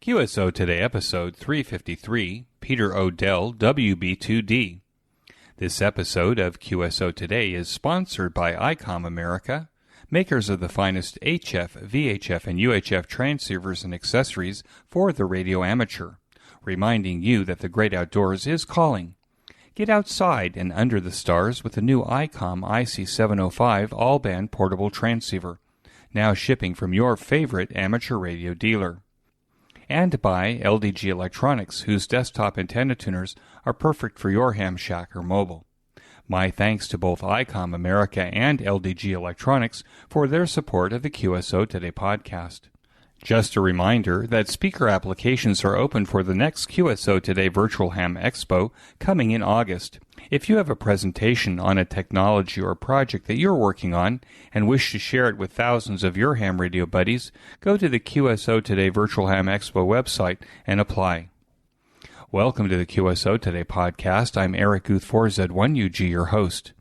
QSO Today, episode 353, Peter ODell WB2D. This episode of QSO Today is sponsored by Icom America, makers of the finest HF, VHF, and UHF transceivers and accessories for the radio amateur, reminding you that the great outdoors is calling. Get outside and under the stars with the new Icom IC705 all-band portable transceiver, now shipping from your favorite amateur radio dealer. And by LDG Electronics, whose desktop antenna tuners are perfect for your ham shack or mobile. My thanks to both Icom America and LDG Electronics for their support of the QSO Today podcast. Just a reminder that speaker applications are open for the next QSO Today Virtual Ham Expo coming in August. If you have a presentation on a technology or project that you're working on and wish to share it with thousands of your ham radio buddies, go to the QSO Today Virtual Ham Expo website and apply. Welcome to the QSO Today podcast. I'm Eric Guth4Z1UG, your host.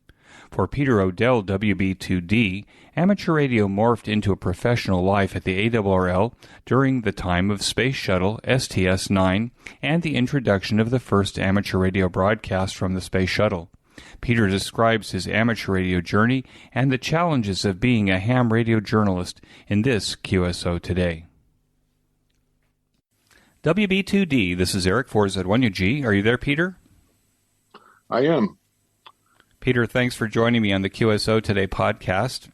For Peter ODell WB2D, amateur radio morphed into a professional life at the ARRL during the time of Spaceshuttle STS-9 and the introduction of the first amateur radio broadcast from the Space Shuttle. Peter describes his amateur radio journey and the challenges of being a ham radio journalist in this QSO Today. WB2D, this is Eric 4Z1UG. Are you there, Peter? I am. Peter, thanks for joining me on the QSO Today podcast.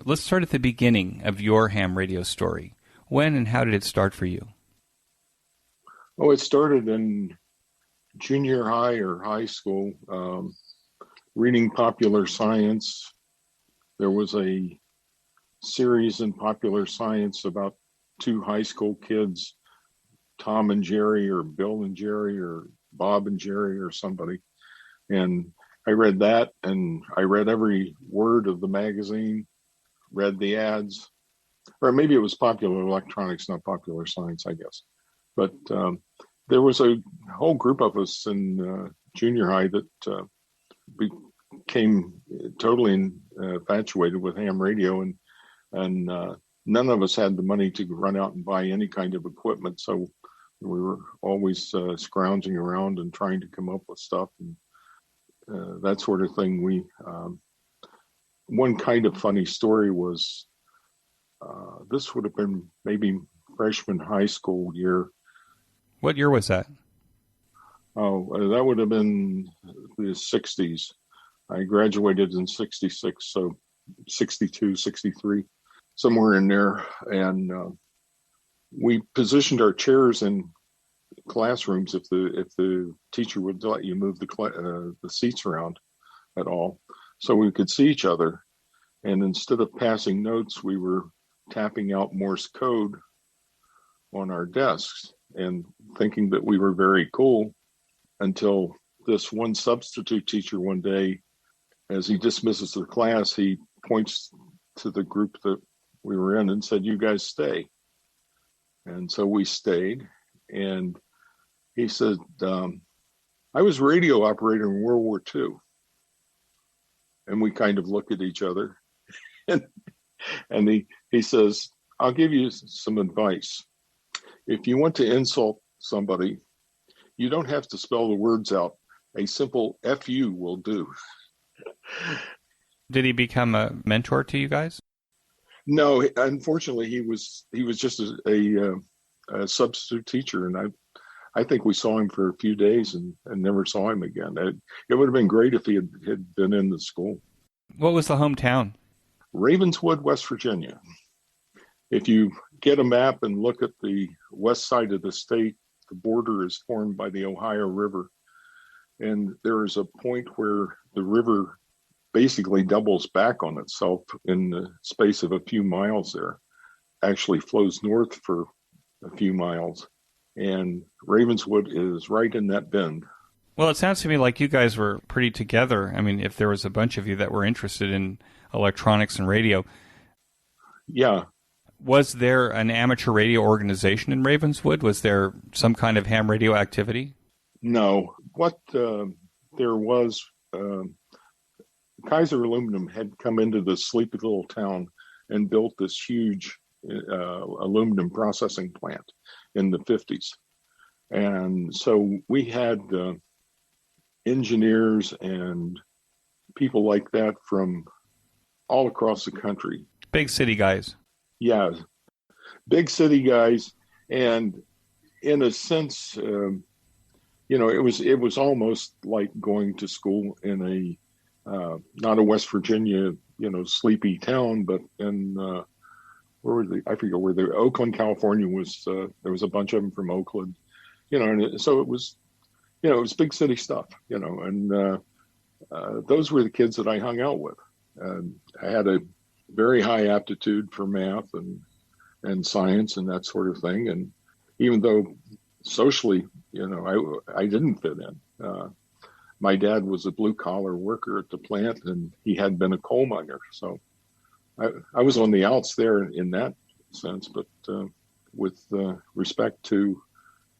Let's start at the beginning of your ham radio story. When and how did it start for you? Oh, it started in junior high or high school, reading popular science. There was a series in popular science about two high school kids, Tom and Jerry, or Bill and Jerry, or Bob and Jerry, or somebody. And I read that, and I read every word of the magazine, read the ads, or maybe it was popular electronics, not popular science, I guess. But there was a whole group of us in junior high that became totally infatuated with ham radio, and none of us had the money to run out and buy any kind of equipment, so we were always scrounging around and trying to come up with stuff and that sort of thing. One kind of funny story was, this would have been maybe freshman high school year. What year was that? Oh, that would have been the 60s. I graduated in 66, so 62, 63, somewhere in there. And we positioned our chairs in classrooms if the teacher would let you move the seats around at all, so we could see each other. And instead of passing notes, we were tapping out Morse code on our desks and thinking that we were very cool, until this one substitute teacher one day, as he dismisses the class, he points to the group that we were in and said, "You guys stay." And so we stayed, and he said, "I was a radio operator in World War II." And we kind of looked at each other, and he says, "I'll give you some advice. If you want to insult somebody, you don't have to spell the words out. A simple FU will do." Did he become a mentor to you guys? No, unfortunately, he was just a substitute teacher, and I think we saw him for a few days and never saw him again. It would have been great if he had been in the school. What was the hometown? Ravenswood, West Virginia. If you get a map and look at the west side of the state, the border is formed by the Ohio River. And there is a point where the river basically doubles back on itself in the space of a few miles there. Actually flows north for a few miles. And Ravenswood is right in that bend. Well, it sounds to me like you guys were pretty together. I mean, if there was a bunch of you that were interested in electronics and radio. Yeah. Was there an amateur radio organization in Ravenswood? Was there some kind of ham radio activity? No. What there was, Kaiser Aluminum had come into this sleepy little town and built this huge aluminum processing plant. in the 50s. And so we had engineers and people like that from all across the country. Big city guys. Yeah, big city guys. And in a sense, it was almost like going to school in a not a West Virginia, sleepy town, but in where were they? I forget where they were. Oakland, California was. There was a bunch of them from Oakland, and so it was big city stuff, and those were the kids that I hung out with. I had a very high aptitude for math and science and that sort of thing, and even though socially, I didn't fit in. My dad was a blue collar worker at the plant, and he had been a coal miner, so I was on the outs there in that sense. But with respect to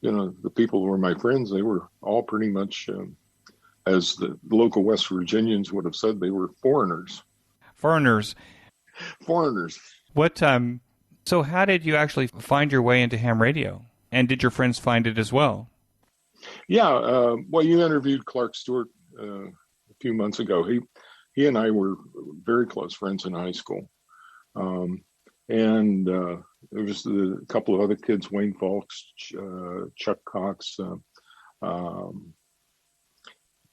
the people who were my friends, they were all pretty much, as the local West Virginians would have said, they were foreigners. Foreigners. What? So how did you actually find your way into ham radio? And did your friends find it as well? Yeah. Well, you interviewed Clark Stewart a few months ago. He and I were very close friends in high school. And there was a couple of other kids, Wayne Falks, Chuck Cox.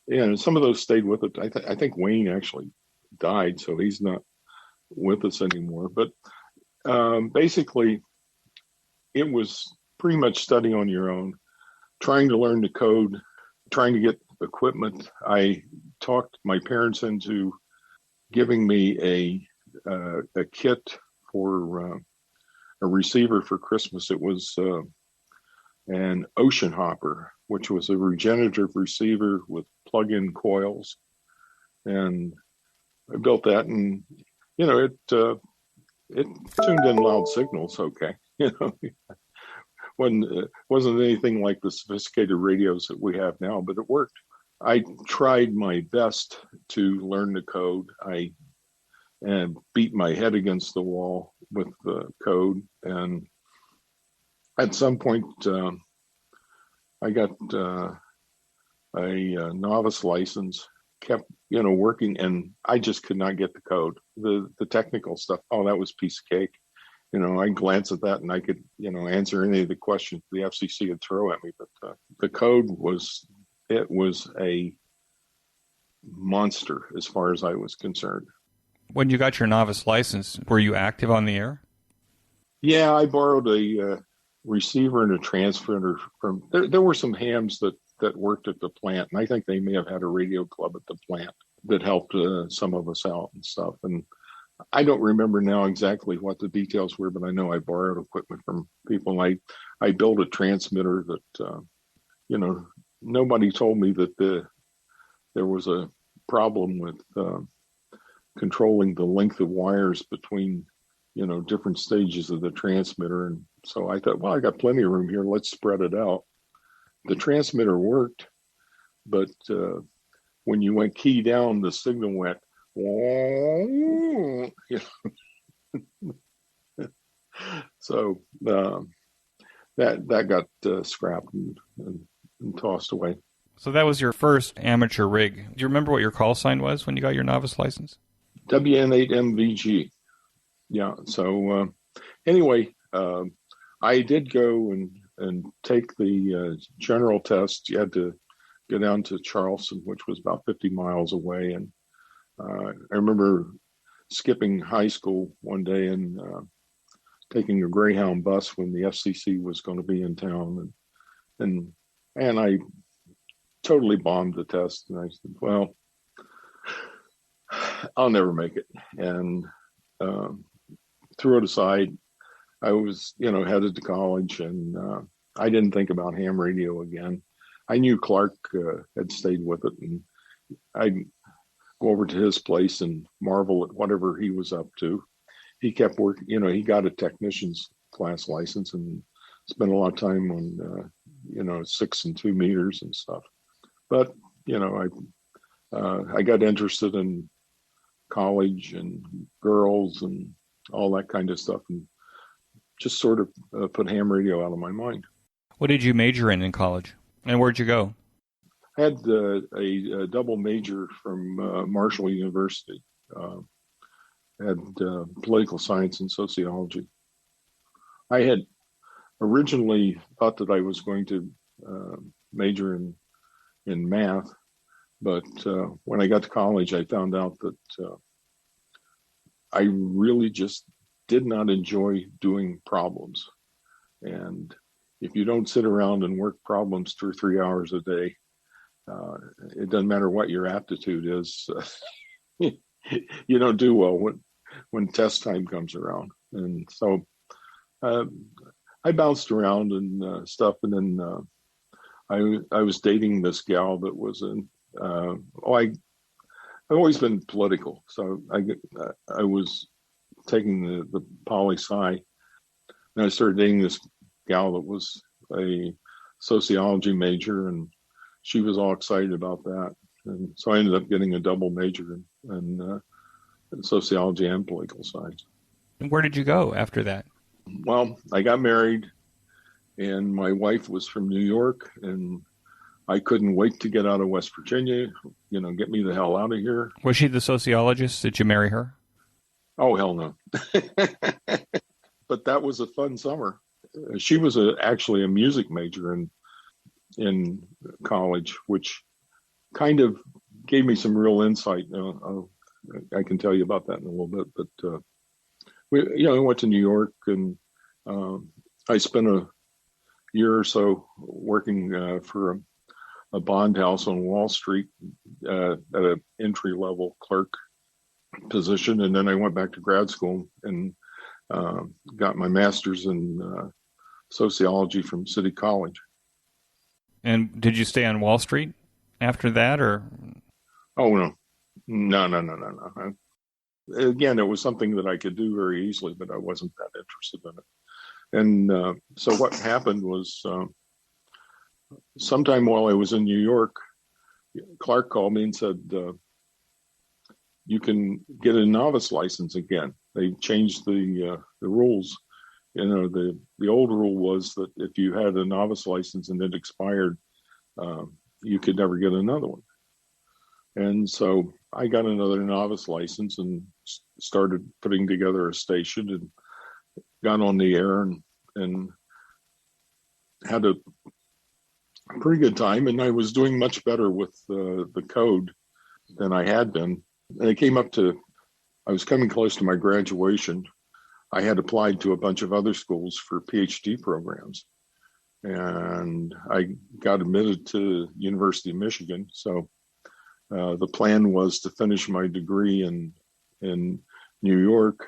And some of those stayed with it. I think Wayne actually died, so he's not with us anymore. But basically, it was pretty much study on your own, trying to learn the code, trying to get equipment. I talked my parents into giving me a kit for a receiver for Christmas. It was an Ocean Hopper, which was a regenerative receiver with plug-in coils, and I built that, and it tuned in loud signals. Okay, wasn't anything like the sophisticated radios that we have now, but it worked. I tried my best to learn the code. I beat my head against the wall with the code, and at some point I got a novice license, kept working, and I just could not get the code. The technical stuff, that was a piece of cake. I glance at that and I could answer any of the questions the FCC would throw at me, but the code was a monster as far as I was concerned. When you got your novice license, were you active on the air? Yeah, I borrowed a receiver and a transmitter from. There were some hams that worked at the plant, and I think they may have had a radio club at the plant that helped some of us out and stuff. And I don't remember now exactly what the details were, but I know I borrowed equipment from people. I built a transmitter that nobody told me that there was a problem with controlling the length of wires between different stages of the transmitter. And so I thought, well, I got plenty of room here, let's spread it out. The transmitter worked, but when you went key down, the signal went so that got scrapped and tossed away. So that was your first amateur rig. Do you remember what your call sign was when you got your novice license? WN8MVG. Yeah. So anyway, I did go and take the general test. You had to go down to Charleston, which was about 50 miles away. And I remember skipping high school one day and taking a Greyhound bus when the FCC was going to be in town. And I totally bombed the test. And I said, well, I'll never make it. And threw it aside. I was, headed to college, and I didn't think about ham radio again. I knew Clark had stayed with it, and I'd go over to his place and marvel at whatever he was up to. He kept working, he got a technician's class license and spent a lot of time on, 6 and 2 meters and stuff. But, I got interested in college and girls and all that kind of stuff. And just sort of put ham radio out of my mind. What did you major in college? And where'd you go? I had a double major from Marshall University. Had political science and sociology. I had originally thought that I was going to major in math, but when I got to college, I found out that I really just did not enjoy doing problems. And if you don't sit around and work problems 2 or 3 hours a day, it doesn't matter what your aptitude is. You don't do well when test time comes around. And so I bounced around and stuff, and then I was dating this gal that was I've always been political, so I was taking the poli-sci, and I started dating this gal that was a sociology major, and she was all excited about that. And so I ended up getting a double major in sociology and political science. And where did you go after that? Well, I got married, and my wife was from New York, and I couldn't wait to get out of West Virginia, get me the hell out of here. Was she the sociologist? Did you marry her? Oh, hell no. But that was a fun summer. She was actually a music major in college, which kind of gave me some real insight. I can tell you about that in a little bit. But I went to New York, and I spent a year or so working for a bond house on Wall Street at an entry-level clerk position, and then I went back to grad school and got my master's in sociology from City College. And did you stay on Wall Street after that, or? Oh, no. Again, it was something that I could do very easily, but I wasn't that interested in it. And so what happened was sometime while I was in New York, Clark called me and said, you can get a novice license again. They changed the rules. The old rule was that if you had a novice license and it expired, you could never get another one. And so I got another novice license and started putting together a station and got on the air and had a pretty good time. And I was doing much better with the code than I had been. And I was coming close to my graduation. I had applied to a bunch of other schools for PhD programs, and I got admitted to University of Michigan. So the plan was to finish my degree in New York,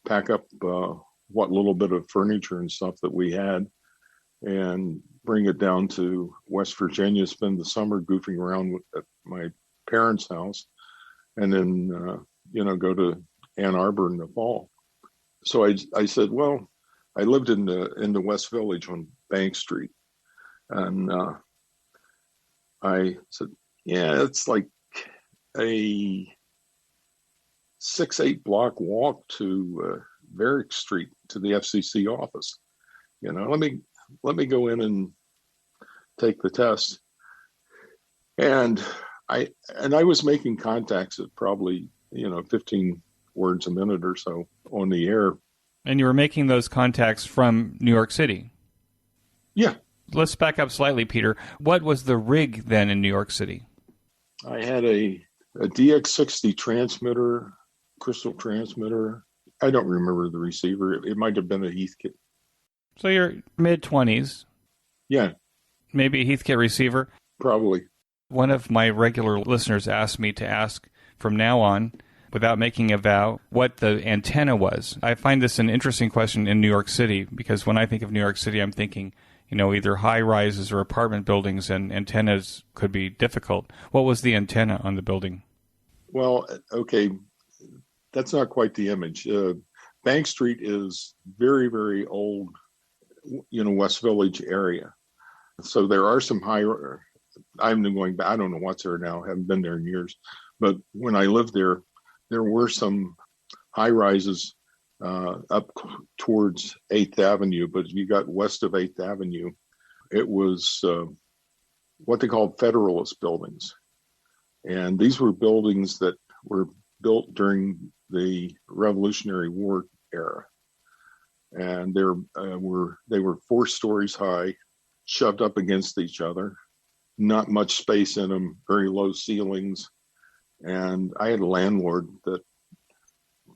pack up what little bit of furniture and stuff that we had, and bring it down to West Virginia, spend the summer goofing around at my parents' house, and then go to Ann Arbor in the fall. So I said, well, I lived in the West Village on Bank Street, and I said, yeah, it's like a 6-8 block walk to Varick Street to the FCC office. Let me go in and take the test. And I was making contacts at probably 15 words a minute or so on the air. And you were making those contacts from New York City? Yeah. Let's back up slightly, Peter. What was the rig then in New York City? I had a DX60 transmitter, crystal transmitter. I don't remember the receiver. It might have been a Heathkit. So you're mid-20s. Yeah. Maybe a Heathkit receiver? Probably. One of my regular listeners asked me to ask from now on, without making a vow, what the antenna was. I find this an interesting question in New York City, because when I think of New York City, I'm thinking, either high-rises or apartment buildings, and antennas could be difficult. What was the antenna on the building? Well, okay, that's not quite the image. Bank Street is very, very old, West Village area. So there are some I'm going back, I don't know what's there now, I haven't been there in years. But when I lived there, there were some high rises up towards 8th Avenue. But if you got west of 8th Avenue, it was what they called Federalist buildings. And these were buildings that were built during the Revolutionary War era. And they were 4 stories high, shoved up against each other, not much space in them, very low ceilings. And I had a landlord that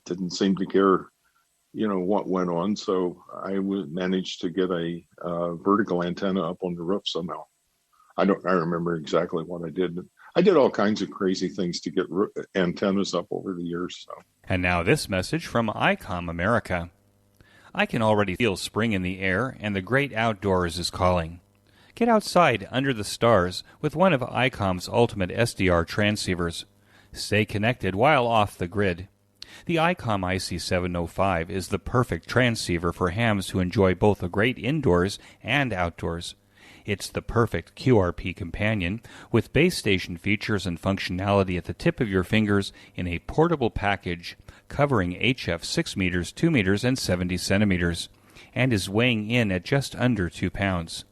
didn't seem to care, what went on. So I managed to get a vertical antenna up on the roof somehow. I remember exactly what I did. I did all kinds of crazy things to get antennas up over the years. So. And now this message from Icom America. I can already feel spring in the air, and the great outdoors is calling. Get outside under the stars with one of Icom's ultimate SDR transceivers. Stay connected while off the grid. The Icom IC705 is the perfect transceiver for hams who enjoy both a great indoors and outdoors. It's the perfect QRP companion with base station features and functionality at the tip of your fingers in a portable package covering HF 6 meters, 2 meters, and 70 centimeters, and is weighing in at just under 2 pounds.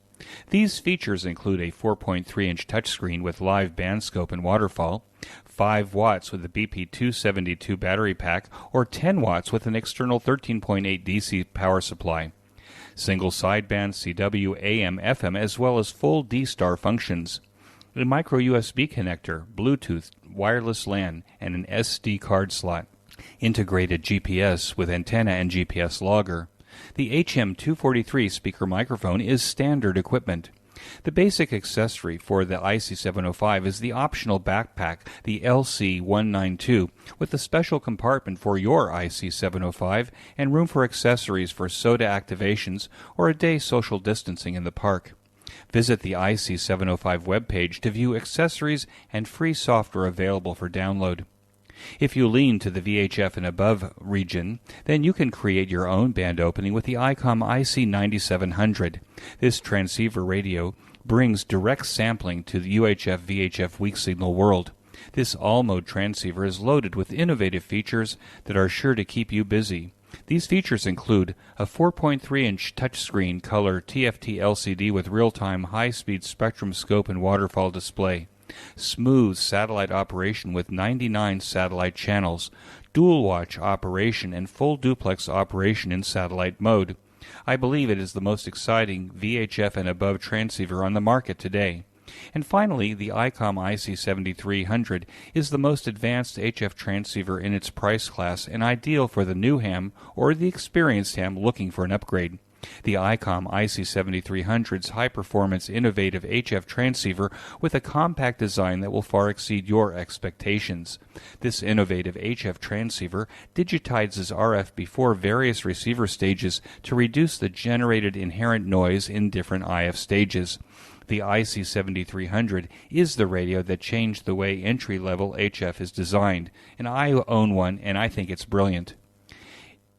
These features include a 4.3-inch touchscreen with live band scope and waterfall, 5 watts with a BP272 battery pack, or 10 watts with an external 13.8 DC power supply. Single sideband CW, AM, FM, as well as full D-Star functions. A micro USB connector, Bluetooth, wireless LAN, and an SD card slot. Integrated GPS with antenna and GPS logger. The HM243 speaker microphone is standard equipment. The basic accessory for the IC705 is the optional backpack, the LC192, with a special compartment for your IC705 and room for accessories for soda activations or a day social distancing in the park. Visit the IC705 webpage to view accessories and free software available for download. If you lean to the VHF and above region, then you can create your own band opening with the Icom IC9700. This transceiver radio brings direct sampling to the UHF-VHF weak signal world. This all-mode transceiver is loaded with innovative features that are sure to keep you busy. These features include a 4.3-inch touchscreen color TFT LCD with real-time high-speed spectrum scope and waterfall display, smooth satellite operation with 99 satellite channels, dual watch operation, and full duplex operation in satellite mode. I believe it is the most exciting VHF and above transceiver on the market today. And finally, the Icom IC7300 is the most advanced HF transceiver in its price class and ideal for the new ham or the experienced ham looking for an upgrade. The Icom IC7300's high-performance innovative HF transceiver with a compact design that will far exceed your expectations. This innovative HF transceiver digitizes RF before various receiver stages to reduce the generated inherent noise in different IF stages. The IC7300 is the radio that changed the way entry-level HF is designed, and I own one and I think it's brilliant.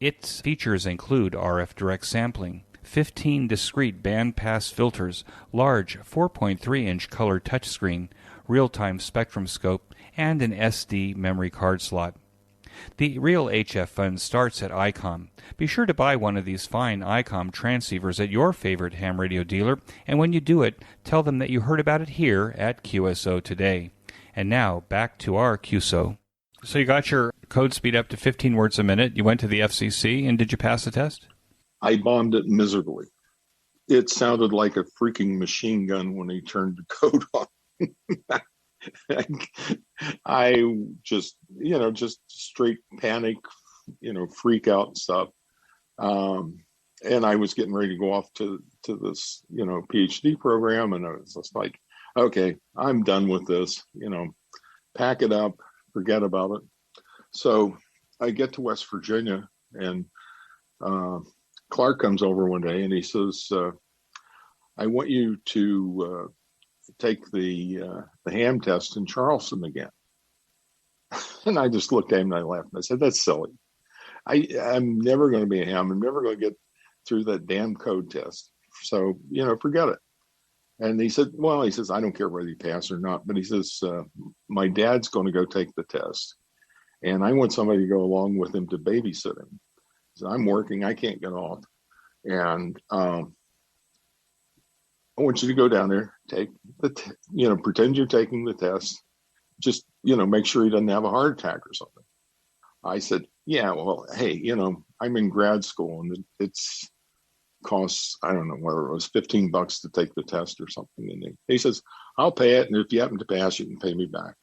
Its features include RF direct sampling, 15 discrete bandpass filters, large 4.3-inch color touchscreen, real-time spectrum scope, and an SD memory card slot. The real HF fun starts at Icom. Be sure to buy one of these fine Icom transceivers at your favorite ham radio dealer, and when you do it, tell them that you heard about it here at QSO Today. And now, back to our QSO. So you got your code speed up to 15 words a minute. You went to the FCC, and did you pass the test? I bombed it miserably. It sounded like a freaking machine gun when he turned the code on. I just straight panic, freak out and stuff. And I was getting ready to go off to this, PhD program. And I was just like, okay, I'm done with this, pack it up, forget about it. So I get to West Virginia, and Clark comes over one day and he says, I want you to take the ham test in Charleston again. And I just looked at him and I laughed. I said, that's silly. I'm never going to be a ham. I'm never going to get through that damn code test. So, forget it. And he said, I don't care whether you pass or not. But he says, my dad's going to go take the test. And I want somebody to go along with him to babysit him. So I'm working. I can't get off. And I want you to go down there, take pretend you're taking the test. Just, make sure he doesn't have a heart attack or something. I said, yeah, well, hey, I'm in grad school and it's costs, I don't know, whatever it was, $15 to take the test or something. And he says, I'll pay it. And if you happen to pass, you can pay me back.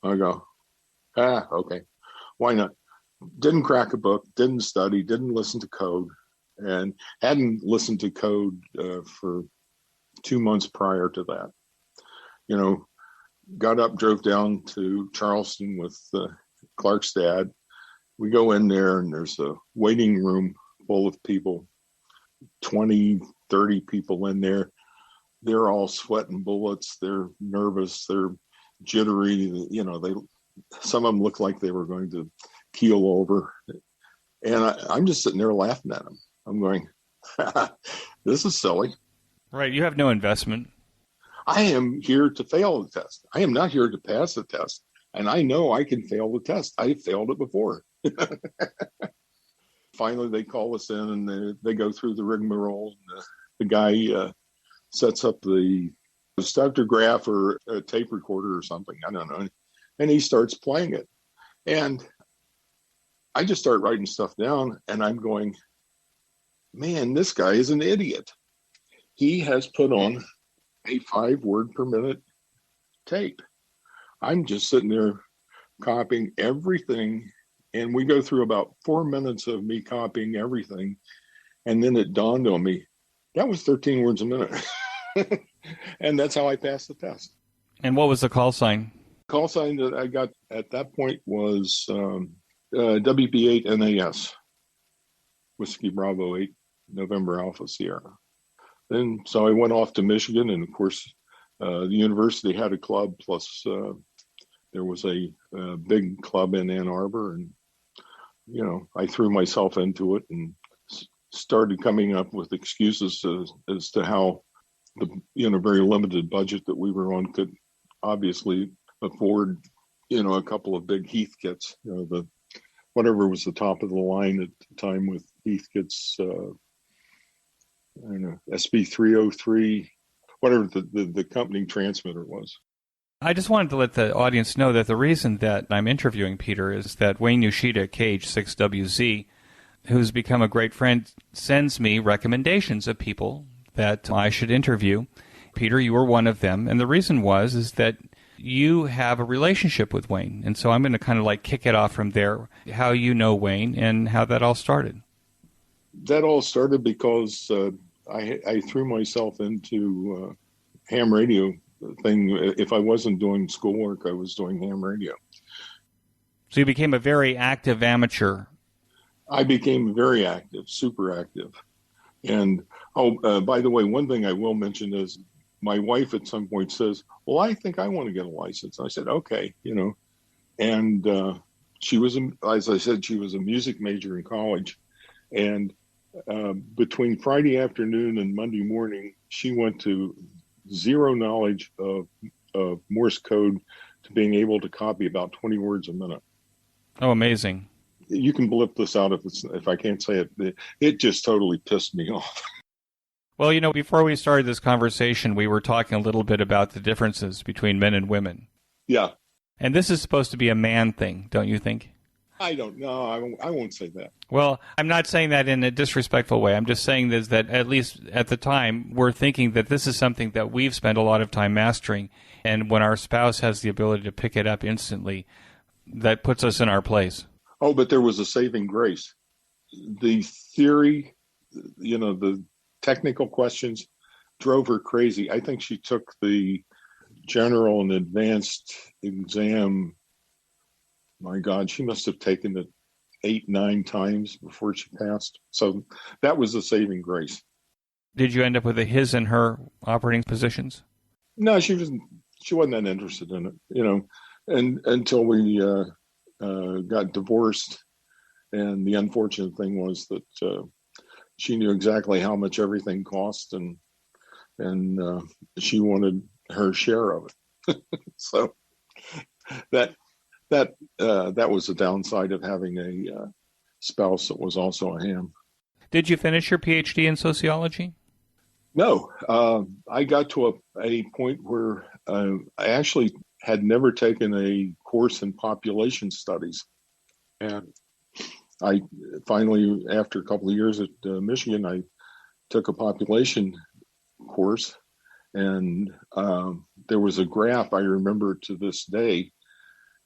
I go, okay. Why not? Didn't crack a book, didn't study, didn't listen to code, and hadn't listened to code for 2 months prior to that. Got up, drove down to Charleston with Clark's dad. We go in there and there's a waiting room full of people, 20, 30 people in there. They're all sweating bullets. They're nervous. They're jittery. Some of them look like they were going to keel over. And I'm just sitting there laughing at them. I'm going, this is silly. Right. You have no investment. I am here to fail the test. I am not here to pass the test. And I know I can fail the test. I failed it before. Finally, they call us in and they go through the rigmarole. And the guy sets up the spectrograph or a tape recorder or something. I don't know. And he starts playing it. And I just start writing stuff down and I'm going, man, this guy is an idiot. He has put on a 5-word per minute tape. I'm just sitting there copying everything. And we go through about 4 minutes of me copying everything. And then it dawned on me, that was 13 words a minute. And that's how I passed the test. And what was the call sign? Call sign that I got at that point was WB8 NAS, Whiskey Bravo 8, November Alpha Sierra. Then, so I went off to Michigan, and of course, the university had a club, plus there was a big club in Ann Arbor, and, I threw myself into it and started coming up with excuses as to how the, very limited budget that we were on could obviously afford, a couple of big Heathkits, whatever was the top of the line at the time with Heathkits, I don't know, SB303, whatever the company transmitter was. I just wanted to let the audience know that the reason that I'm interviewing Peter is that Wayne Yoshida, KH6WZ, who's become a great friend, sends me recommendations of people that I should interview. Peter, you were one of them. And the reason is that you have a relationship with Wayne. And so I'm going to kind of kick it off from there, how you know Wayne and how that all started. That all started because I threw myself into ham radio thing. If I wasn't doing schoolwork, I was doing ham radio. So you became a very active amateur. I became very active, super active. And, by the way, one thing I will mention is my wife at some point says, well, I think I want to get a license. I said, okay, and she was, as I said, she was a music major in college. And between Friday afternoon and Monday morning, she went to zero knowledge of Morse code to being able to copy about 20 words a minute. Oh, amazing. You can blip this out if I can't say it. It just totally pissed me off. Well, before we started this conversation, we were talking a little bit about the differences between men and women. Yeah. And this is supposed to be a man thing, don't you think? I don't know. I won't say that. Well, I'm not saying that in a disrespectful way. I'm just saying this, that at least at the time, we're thinking that this is something that we've spent a lot of time mastering. And when our spouse has the ability to pick it up instantly, that puts us in our place. Oh, but there was a saving grace. The theory, the technical questions drove her crazy. I think she took the general and advanced exam. My God, she must have taken it 8-9 times before she passed. So that was the saving grace. Did you end up with a his and her operating positions? No, she wasn't that interested in it, and until we got divorced. And the unfortunate thing was that she knew exactly how much everything cost, and she wanted her share of it. So that was the downside of having a spouse that was also a ham. Did you finish your PhD in sociology? No, I got to a point where I actually had never taken a course in population studies. And I finally, after a couple of years at Michigan, I took a population course. And there was a graph I remember to this day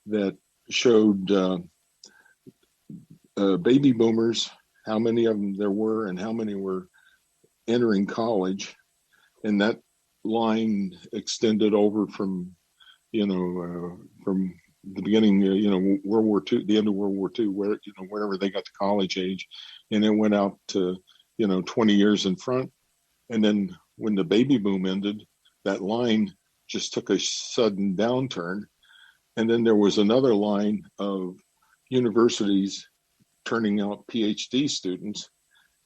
that showed baby boomers, how many of them there were and how many were entering college. And that line extended over from, from the beginning, World War II, the end of World War II, where, wherever they got to college age. And it went out to, 20 years in front. And then when the baby boom ended, that line just took a sudden downturn. And then there was another line of universities turning out PhD students.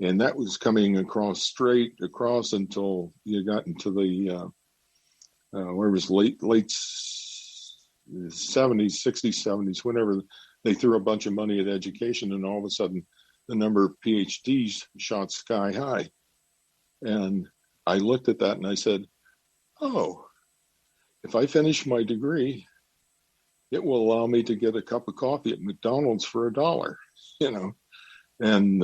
And that was coming straight across until you got into the, where it was late 70s, 60s, 70s, whenever they threw a bunch of money at education. And all of a sudden, the number of PhDs shot sky high. And I looked at that and I said, oh, if I finish my degree, it will allow me to get a cup of coffee at McDonald's for $1, and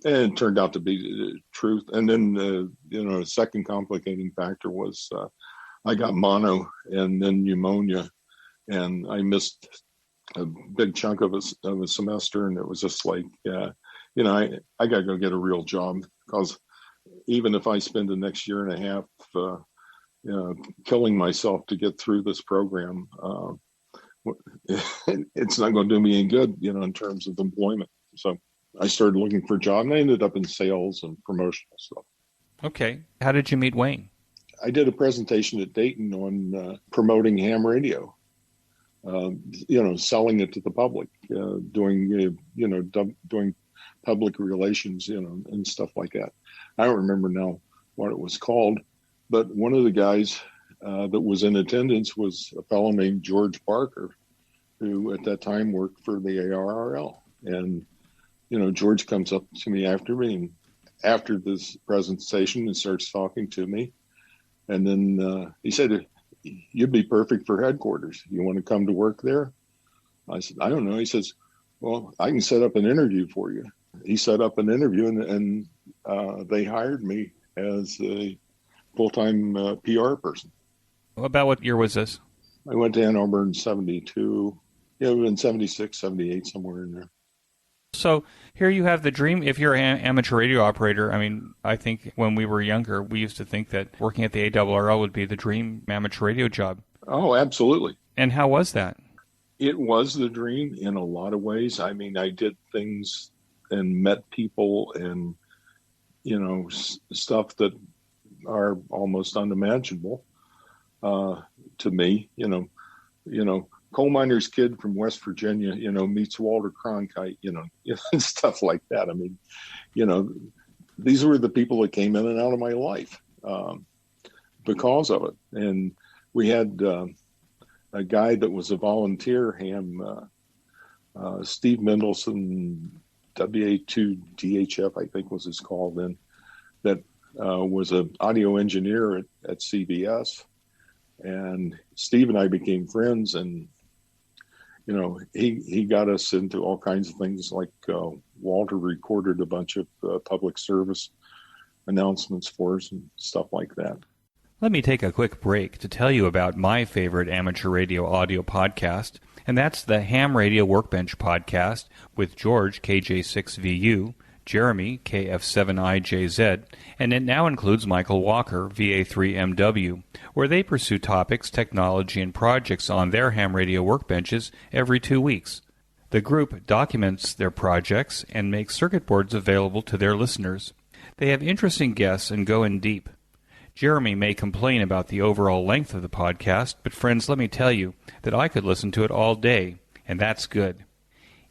it turned out to be the truth. And then, the second complicating factor was I got mono and then pneumonia, and I missed a big chunk of a semester. And it was just like, I got to go get a real job, because even if I spend the next year and a half killing myself to get through this program, it's not going to do me any good, in terms of employment. So I started looking for a job, and I ended up in sales and promotional stuff. Okay. How did you meet Wayne? I did a presentation at Dayton on promoting ham radio, selling it to the public, doing public relations, and stuff like that. I don't remember now what it was called, but one of the guys that was in attendance was a fellow named George Barker, who at that time worked for the ARRL. And, George comes up to me after this presentation and starts talking to me. And then he said, "You'd be perfect for headquarters. You want to come to work there?" I said, "I don't know." He says, "Well, I can set up an interview for you." He set up an interview, and they hired me as a full-time PR person. About what year was this? I went to Ann Arbor in 72. Yeah, it was in 76, 78, somewhere in there. So here you have the dream. If you're an amateur radio operator, I think when we were younger, we used to think that working at the ARRL would be the dream amateur radio job. Oh, absolutely. And how was that? It was the dream in a lot of ways. I did things and met people and, stuff that are almost unimaginable to me, coal miner's kid from West Virginia, meets Walter Cronkite, stuff like that. These were the people that came in and out of my life because of it. And we had a guy that was a volunteer ham, Steve Mendelson, WA2DHF, I think was his call then, that was an audio engineer at CBS. And Steve and I became friends, and he got us into all kinds of things, like Walter recorded a bunch of public service announcements for us and stuff like that. Let me take a quick break to tell you about my favorite amateur radio audio podcast, and that's the Ham Radio Workbench podcast with George, KJ6VU, Jeremy, KF7IJZ, and it now includes Michael Walker, VA3MW, where they pursue topics, technology, and projects on their ham radio workbenches every 2 weeks. The group documents their projects and makes circuit boards available to their listeners. They have interesting guests and go in deep. Jeremy may complain about the overall length of the podcast, but friends, let me tell you that I could listen to it all day, and that's good.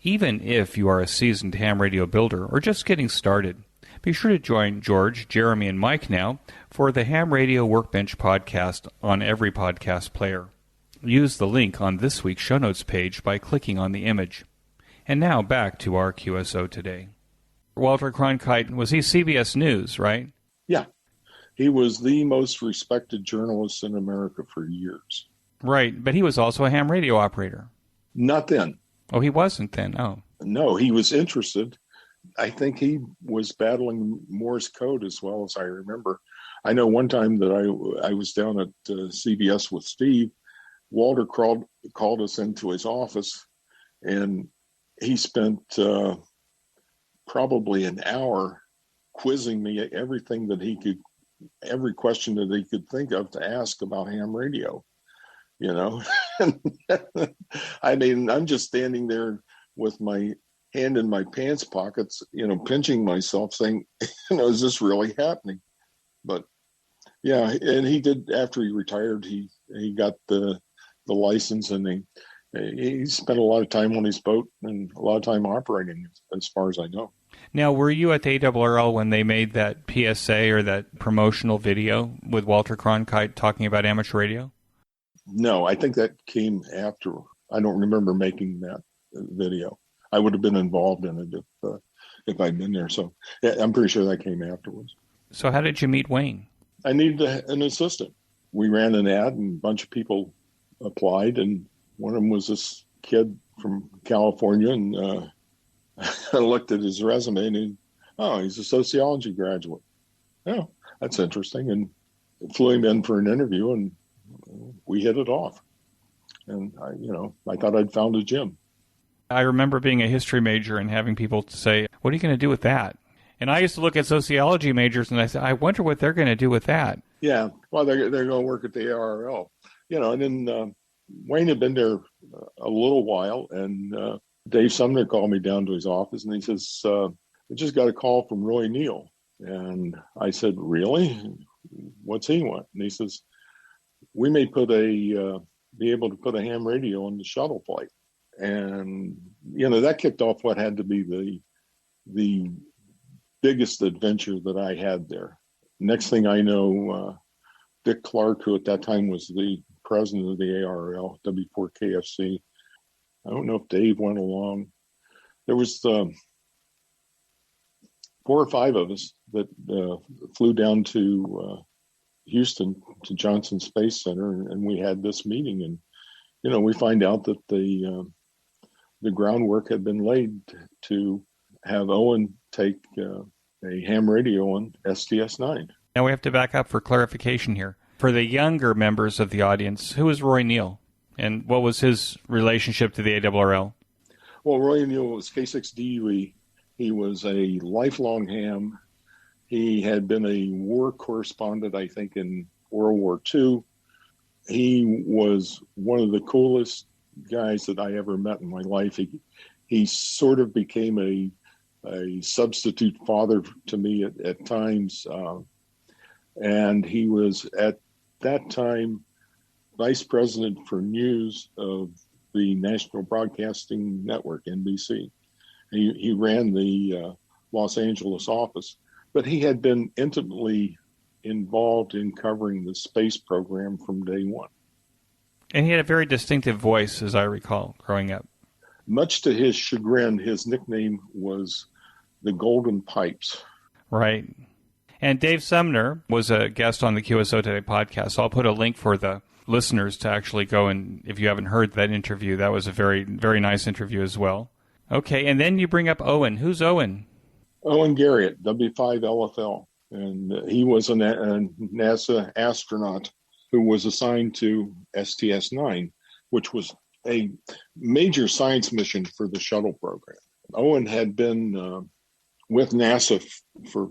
Even if you are a seasoned ham radio builder or just getting started, be sure to join George, Jeremy, and Mike now for the Ham Radio Workbench podcast on every podcast player. Use the link on this week's show notes page by clicking on the image. And now back to our QSO Today. Walter Cronkite, was he CBS News, right? Yeah. He was the most respected journalist in America for years. Right, but he was also a ham radio operator. Not then. Oh, he wasn't then. Oh. No, he was interested. I think he was battling Morse code as well as I remember. I know one time that I was down at CBS with Steve. Walter called us into his office, and he spent probably an hour quizzing me every question that he could think of to ask about ham radio. I mean, I'm just standing there with my hand in my pants pockets, pinching myself saying, is this really happening? But yeah, and he did, after he retired, he got the license, and he spent a lot of time on his boat and a lot of time operating, as far as I know. Now, were you at the ARRL when they made that PSA or that promotional video with Walter Cronkite talking about amateur radio? No, I think that came after. I don't remember making that video. I would have been involved in it if I'd been there. So yeah, I'm pretty sure that came afterwards. So how did you meet Wayne? I needed an assistant. We ran an ad, and a bunch of people applied, and one of them was this kid from California, and I looked at his resume, and he's a sociology graduate. Oh, that's interesting. And flew him in for an interview, and we hit it off. And I thought I'd found a gem. I remember being a history major and having people say, what are you going to do with that? And I used to look at sociology majors, and I said, I wonder what they're going to do with that. Yeah, well, they're going to work at the ARRL. And then Wayne had been there a little while, and Dave Sumner called me down to his office, and he says, I just got a call from Roy Neal. And I said, really? What's he want? And he says, we may be able to put a ham radio on the shuttle flight. And, that kicked off what had to be the biggest adventure that I had there. Next thing I know, Dick Clark, who at that time was the president of the ARRL, W4KFC. I don't know if Dave went along. There was 4 or 5 of us that flew down to Houston to Johnson Space Center, and we had this meeting. And we find out that the groundwork had been laid to have Owen take a ham radio on STS-9. Now we have to back up for clarification here. For the younger members of the audience, who is Roy Neal, and what was his relationship to the ARRL? Well, Roy Neal was K6DUE. He was a lifelong ham. He had been a war correspondent, I think, in World War II. He was one of the coolest guys that I ever met in my life. He sort of became a substitute father to me at times. And he was at that time vice president for news of the National Broadcasting Network, NBC. He ran the Los Angeles office, but he had been intimately involved in covering the space program from day one. And he had a very distinctive voice, as I recall, growing up. Much to his chagrin, his nickname was the Golden Pipes. Right. And Dave Sumner was a guest on the QSO Today podcast. So I'll put a link for the listeners to actually go, and if you haven't heard that interview, that was a very, very nice interview as well. Okay, and then you bring up Owen. Who's Owen? Owen Garriott, W5LFL. And he was a NASA astronaut who was assigned to STS-9, which was a major science mission for the shuttle program. Owen had been with NASA for,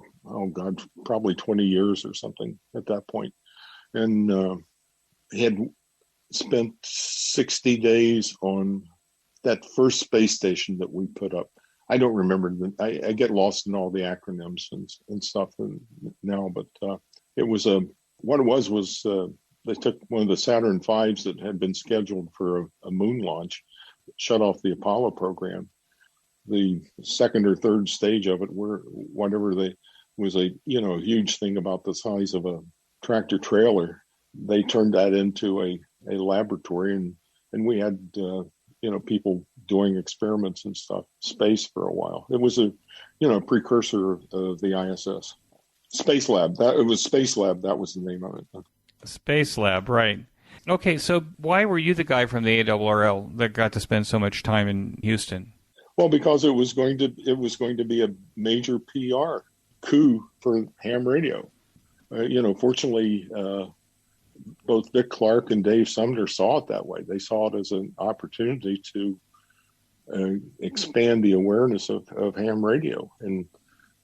probably 20 years or something at that point. And he had spent 60 days on that first space station that we put up. I don't remember. I get lost in all the acronyms and stuff now, but it was what it was they took one of the Saturn V's that had been scheduled for a moon launch, shut off the Apollo program. The second or third stage of it, was a huge thing about the size of a tractor trailer. They turned that into a laboratory, and we had people doing experiments and stuff, space for a while. It was a, precursor of the ISS. Space Lab. It was Space Lab. That was the name of it. Space Lab, right. Okay, so why were you the guy from the ARRL that got to spend so much time in Houston? Well, because it was going to be a major PR coup for ham radio. Fortunately, both Vic Clark and Dave Sumner saw it that way. They saw it as an opportunity to expand the awareness of ham radio, and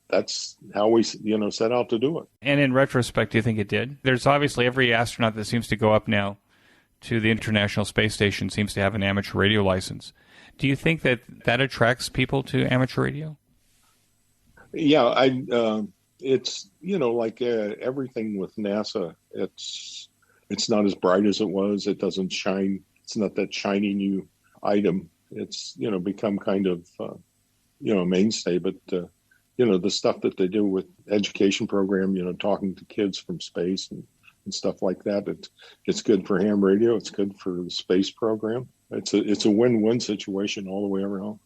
that's how we, set out to do it. And in retrospect, do you think it did? There's obviously every astronaut that seems to go up now to the International Space Station seems to have an amateur radio license. Do you think that attracts people to amateur radio? Yeah, it's, like everything with NASA, it's not as bright as it was. It doesn't shine. It's not that shiny new item. It's, become kind of, a mainstay, but, the stuff that they do with education program, talking to kids from space and stuff like that. It's good for ham radio. It's good for the space program. It's a win-win situation all the way around.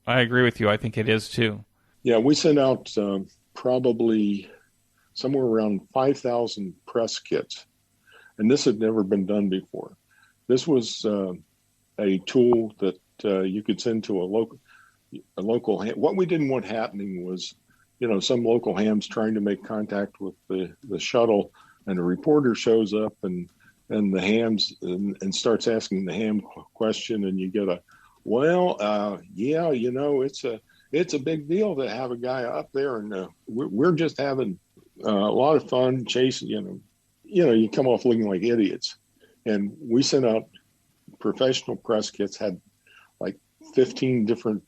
I agree with you. I think it is too. Yeah, we sent out probably somewhere around 5,000 press kits, and this had never been done before. This was a tool that you could send to a local ham. What we didn't want happening was, some local hams trying to make contact with the shuttle, and a reporter shows up and the hams and starts asking the ham question, and you get it's a big deal to have a guy up there, and we're just having a lot of fun chasing. You come off looking like idiots. And we sent out professional press kits, had like 15 different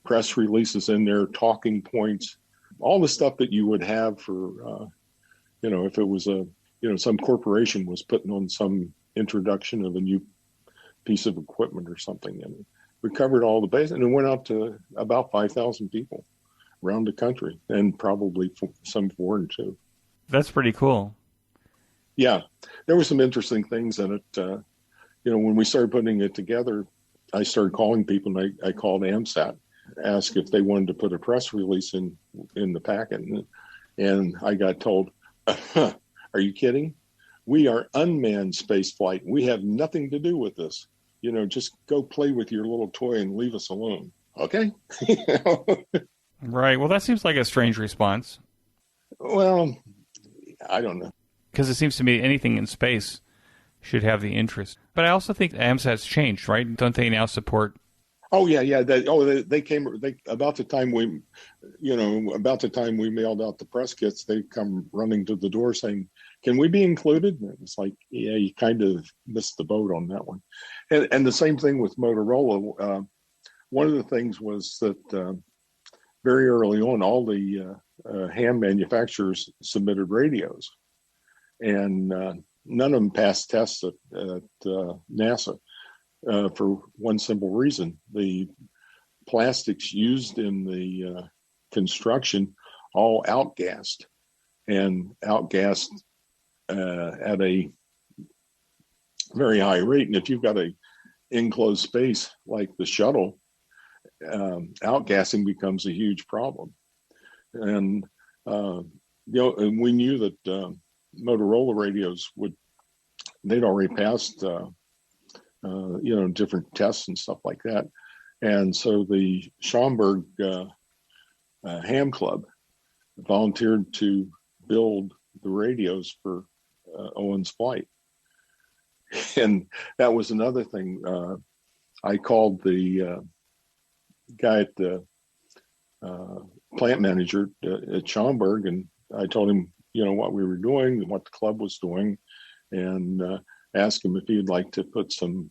press releases in there, talking points, all the stuff that you would have for, if it was some corporation was putting on some introduction of a new piece of equipment or something. And we covered all the bases, and it went out to about 5,000 people around the country, and probably some foreign too. That's pretty cool. Yeah, there were some interesting things in it. When we started putting it together, I started calling people, and I called AMSAT, asked if they wanted to put a press release in the packet. And I got told, are you kidding? We are unmanned space flight. We have nothing to do with this. Just go play with your little toy and leave us alone. Okay. Right. Well, that seems like a strange response. Well, I don't know. Because it seems to me anything in space should have the interest. But I also think AMSAT's changed, right? Don't they now support? Oh yeah. They came about the time we mailed out the press kits. They come running to the door saying, "Can we be included?" And it's like, yeah, you kind of missed the boat on that one. And the same thing with Motorola. One of the things was that very early on, all the ham manufacturers submitted radios, and none of them passed tests at NASA for one simple reason. The plastics used in the construction all outgassed at a very high rate. And if you've got a enclosed space like the shuttle, outgassing becomes a huge problem. And and we knew that Motorola radios they'd already passed different tests and stuff like that. And so the Schaumburg Ham Club volunteered to build the radios for Owen's flight. And that was another thing. I called the guy at the plant manager at Schaumburg, and I told him, what we were doing and what the club was doing, and asked him if he'd like to put some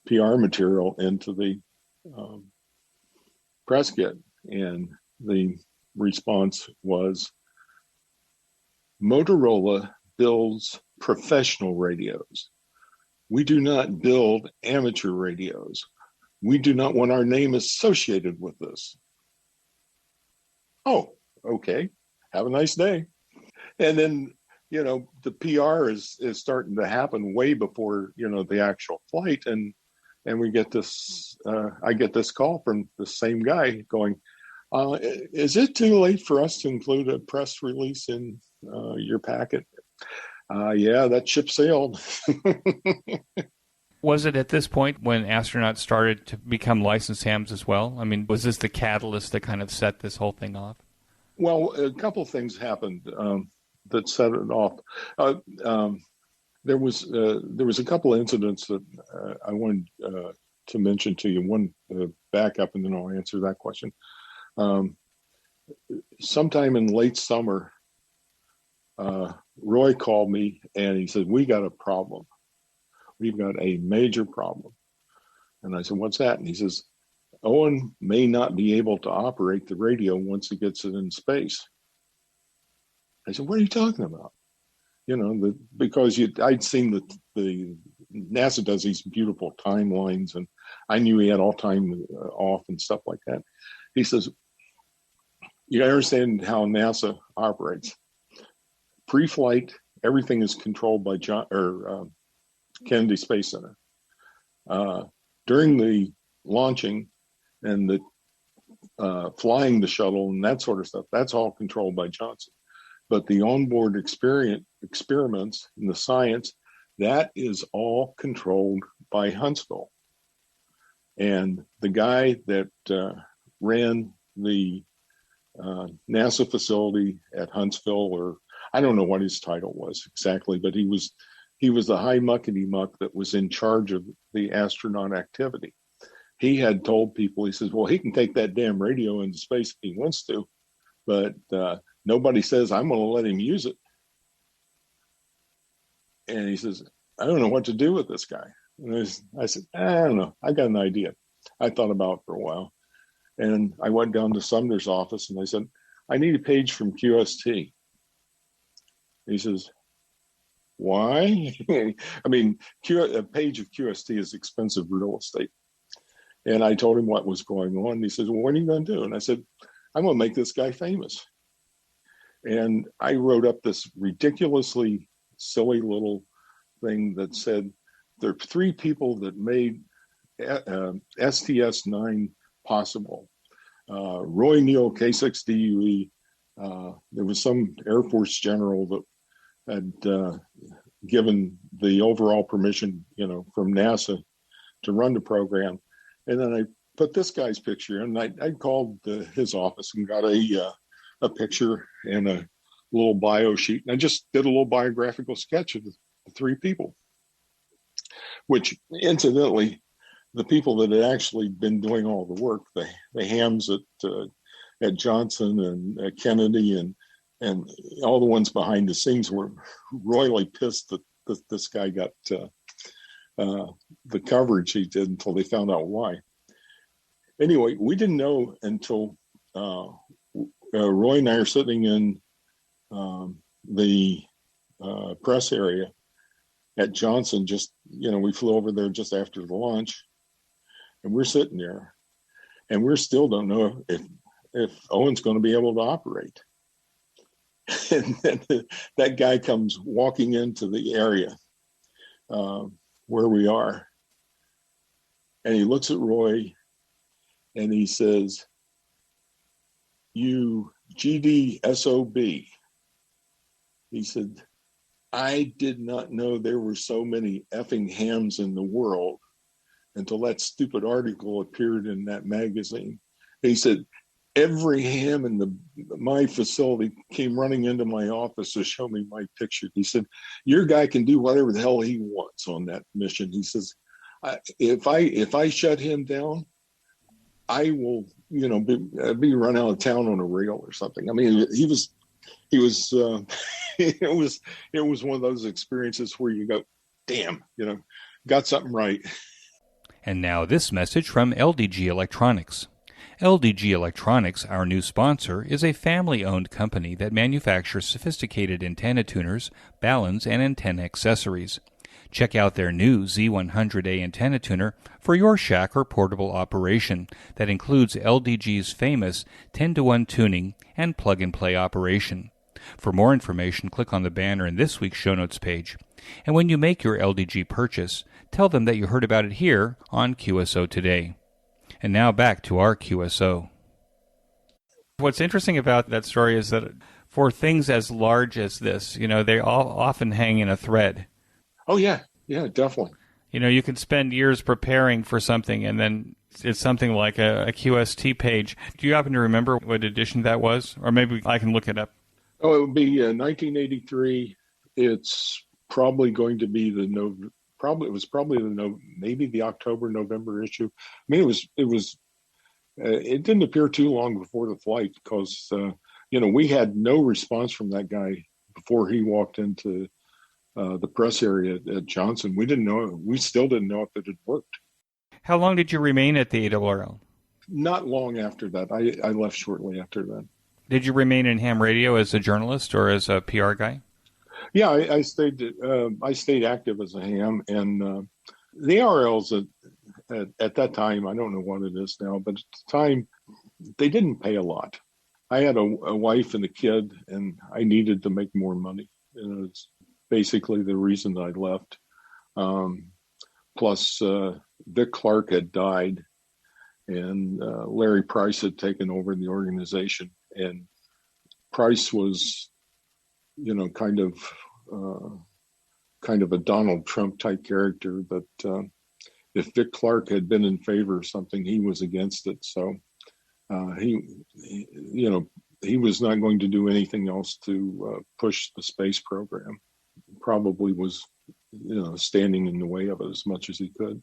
PR material into the press kit. And the response was, Motorola builds professional radios. We do not build amateur radios. We do not want our name associated with this. Oh, okay. Have a nice day. And then, the PR is starting to happen way before, the actual flight. And, And we get this, I get this call from the same guy going, is it too late for us to include a press release in your packet? Yeah, that ship sailed. Was it at this point when astronauts started to become licensed hams as well? I mean, was this the catalyst that kind of set this whole thing off? Well, a couple of things happened that set it off. There was a couple of incidents that I wanted to mention to you. One back up, and then I'll answer that question. Sometime in late summer, Roy called me and he said, "We got a problem. We've got a major problem." And I said, "What's that?" And he says, "Owen may not be able to operate the radio once he gets it in space." I said, "What are you talking about?" You know, because I'd seen the NASA does these beautiful timelines, and I knew he had all time off and stuff like that. He says, "You understand how NASA operates. Pre-flight, everything is controlled by Kennedy Space Center. During the launching and the flying the shuttle and that sort of stuff, that's all controlled by Johnson. But the onboard experiments and the science, that is all controlled by Huntsville." And the guy that ran the NASA facility at Huntsville, or I don't know what his title was exactly, but he was the high muckety muck that was in charge of the astronaut activity. He had told people, he says, "Well, he can take that damn radio into space if he wants to, but nobody says I'm going to let him use it." And he says, "I don't know what to do with this guy." And I said, "I don't know. I got an idea." I thought about it for a while. And I went down to Sumner's office and I said, "I need a page from QST." He says, "Why?" I mean, a page of QST is expensive real estate. And I told him what was going on. And he says, "Well, what are you going to do?" And I said, "I'm going to make this guy famous." And I wrote up this ridiculously silly little thing that said, there are three people that made STS-9 possible. Roy Neal, K6DUE. There was some Air Force general that had given the overall permission, from NASA to run the program. And then I put this guy's picture in. I called his office and got a picture and a little bio sheet. And I just did a little biographical sketch of the three people, which incidentally, the people that had actually been doing all the work, the hams at Johnson and Kennedy and all the ones behind the scenes were royally pissed that this guy got the coverage he did until they found out why. Anyway, we didn't know until Roy and I are sitting in the press area at Johnson. We flew over there just after the launch, and we're sitting there, and we still don't know if Owen's going to be able to operate. And then that guy comes walking into the area where we are, and he looks at Roy, and he says, "You GDSOB." He said, "I did not know there were so many effing hams in the world until that stupid article appeared in that magazine." He said, "Every ham in my facility came running into my office to show me my picture." He said, "Your guy can do whatever the hell he wants on that mission." He says, if I shut him down, I will, be run out of town on a rail or something." I mean, he was it was one of those experiences where you go, damn, got something right. And now this message from LDG Electronics. LDG Electronics, our new sponsor, is a family-owned company that manufactures sophisticated antenna tuners, balun, and antenna accessories. Check out their new Z100A antenna tuner for your shack or portable operation that includes LDG's famous 10-to-1 tuning and plug-and-play operation. For more information, click on the banner in this week's show notes page. And when you make your LDG purchase, Tell them that you heard about it here on QSO Today. And now back to our QSO. What's interesting about that story is that for things as large as this, they all often hang in a thread. Oh, yeah. Yeah, definitely. You can spend years preparing for something, and then it's something like a QST page. Do you happen to remember what edition that was? Or maybe I can look it up. Oh, it would be 1983. It's probably going to be maybe the October, November issue. I mean, it didn't appear too long before the flight because, we had no response from that guy before he walked into the press area at Johnson. We still didn't know if it had worked. How long did you remain at the ARRL? Not long after that. I left shortly after that. Did you remain in ham radio as a journalist or as a PR guy? Yeah, I stayed active as a ham, and the ARRLs at that time, I don't know what it is now, but at the time, they didn't pay a lot. I had a wife and a kid, and I needed to make more money. And it's basically the reason I left. Plus, Vic Clark had died, and Larry Price had taken over the organization. And Price was, kind of a Donald Trump type character. That if Vic Clark had been in favor of something, he was against it. So he was not going to do anything else to push the space program. Probably was, standing in the way of it as much as he could.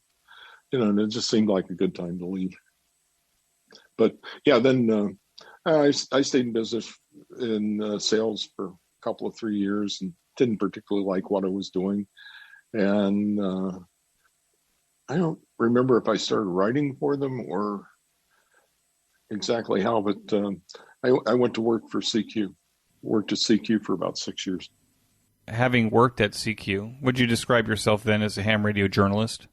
And it just seemed like a good time to leave. But yeah, then I stayed in business in sales for a couple of 3 years and didn't particularly like what I was doing. And I don't remember if I started writing for them or exactly how, but I went to work for CQ. Worked at CQ for about 6 years. Having worked at CQ, would you describe yourself then as a ham radio journalist?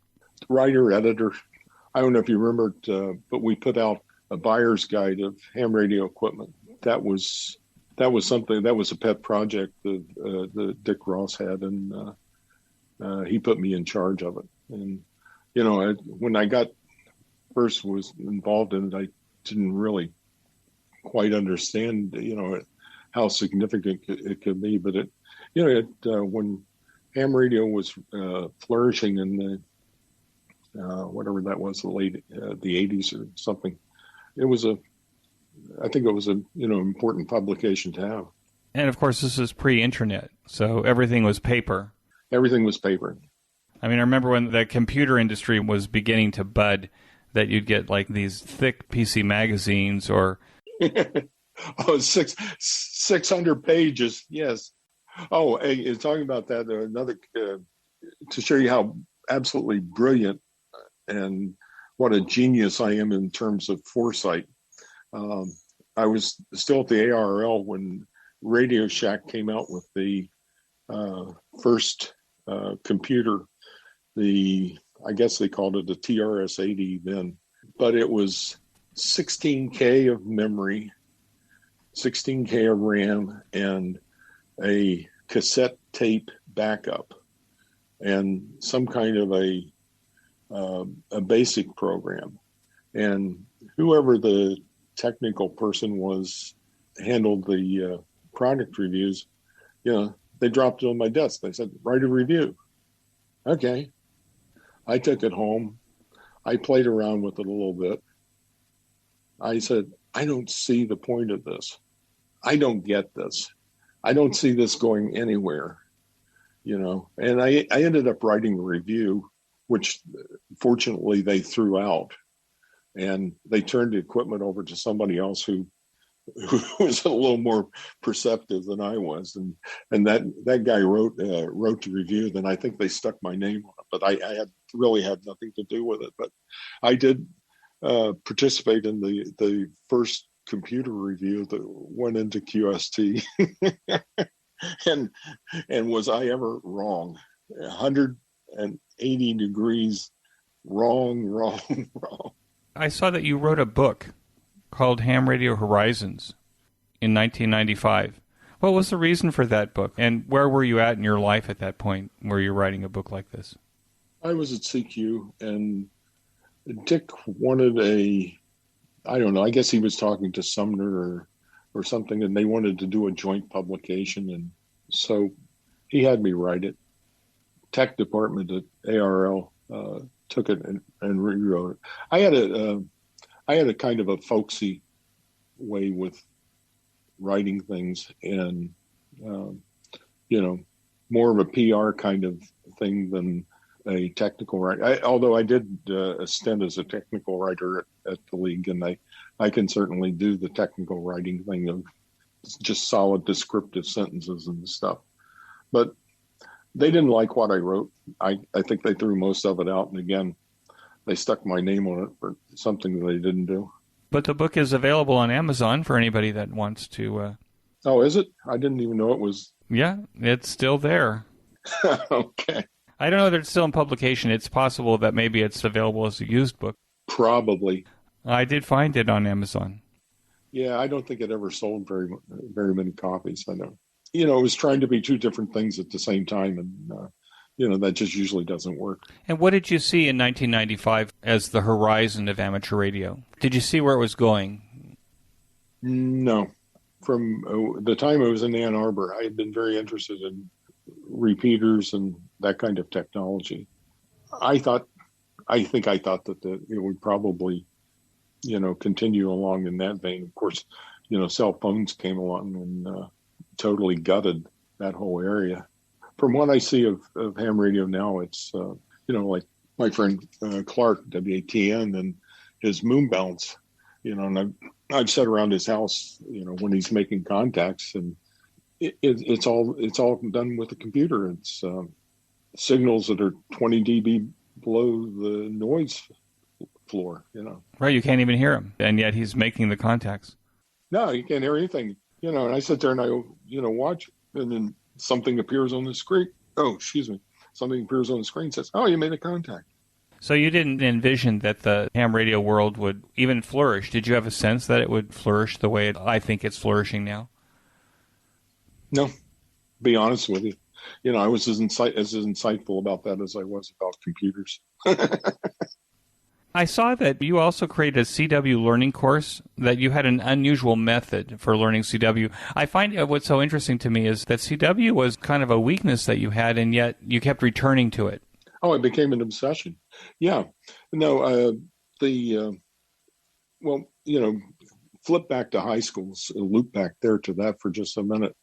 Writer, editor. I don't know if you remember, but we put out a buyer's guide of ham radio equipment. That was something, that was a pet project that Dick Ross had, and he put me in charge of it. And, when I first was involved in it, I didn't really quite understand, how significant it could be. But when ham radio was flourishing in the whatever that was, the late the 80s or something, I think it was a important publication to have. And of course, this is pre-internet, so everything was paper. Everything was paper. I mean, I remember when the computer industry was beginning to bud, that you'd get like these thick PC magazines or 600 pages. Yes. Oh, hey, talking about that, another to show you how absolutely brilliant and what a genius I am in terms of foresight. I was still at the ARRL when Radio Shack came out with the first computer. I guess they called it a TRS-80 then, but it was 16K of memory, 16K of RAM, and a cassette tape backup, and some kind of a basic program. And whoever the technical person was handled the product reviews, they dropped it on my desk. They said, write a review. Okay. I took it home. I played around with it a little bit. I said, I don't see the point of this. I don't get this. I don't see this going anywhere, And I ended up writing a review, which fortunately they threw out. And they turned the equipment over to somebody else who was a little more perceptive than I was, and that guy wrote the review. Then I think they stuck my name on it, but I really had nothing to do with it. But I did participate in the first computer review that went into QST, and was I ever wrong? 180 degrees wrong. I saw that you wrote a book called Ham Radio Horizons in 1995. What was the reason for that book? And where were you at in your life at that point where you're writing a book like this? I was at CQ, and Dick wanted I don't know, I guess he was talking to Sumner or something, and they wanted to do a joint publication. And so he had me write it. Tech department at ARRL took it and rewrote it. I had a kind of a folksy way with writing things, and more of a PR kind of thing than a technical writer. Although I did a stint as a technical writer at the League, and I can certainly do the technical writing thing of just solid descriptive sentences and stuff. But they didn't like what I wrote. I think they threw most of it out, and again, they stuck my name on it for something that they didn't do. But the book is available on Amazon for anybody that wants to. Oh, is it? I didn't even know it was. Yeah, it's still there. Okay. I don't know that it's still in publication. It's possible that maybe it's available as a used book. Probably. I did find it on Amazon. Yeah, I don't think it ever sold very many copies. I know. It was trying to be two different things at the same time, and that just usually doesn't work. And what did you see in 1995 as the horizon of amateur radio? Did you see where it was going? No. From the time I was in Ann Arbor, I had been very interested in repeaters and that kind of technology. I think I thought that it would probably, continue along in that vein. Of course, cell phones came along and totally gutted that whole area. From what I see of ham radio now, it's, like my friend Clark, WATN, and his moon bounce, and I've sat around his house, when he's making contacts, and it's all done with a computer. It's signals that are 20 dB below the noise floor, Right, you can't even hear him, and yet he's making the contacts. No, you can't hear anything, and I sit there and I, watch, and then something appears on the screen. Oh, excuse me. Something appears on the screen and says, oh, you made a contact. So you didn't envision that the ham radio world would even flourish. Did you have a sense that it would flourish the way I think it's flourishing now? No, be honest with you. I was as insightful about that as I was about computers. I saw that you also created a CW learning course, that you had an unusual method for learning CW. I find what's so interesting to me is that CW was kind of a weakness that you had, and yet you kept returning to it. Oh, it became an obsession. Yeah. No, flip back to high school, loop back there to that for just a minute.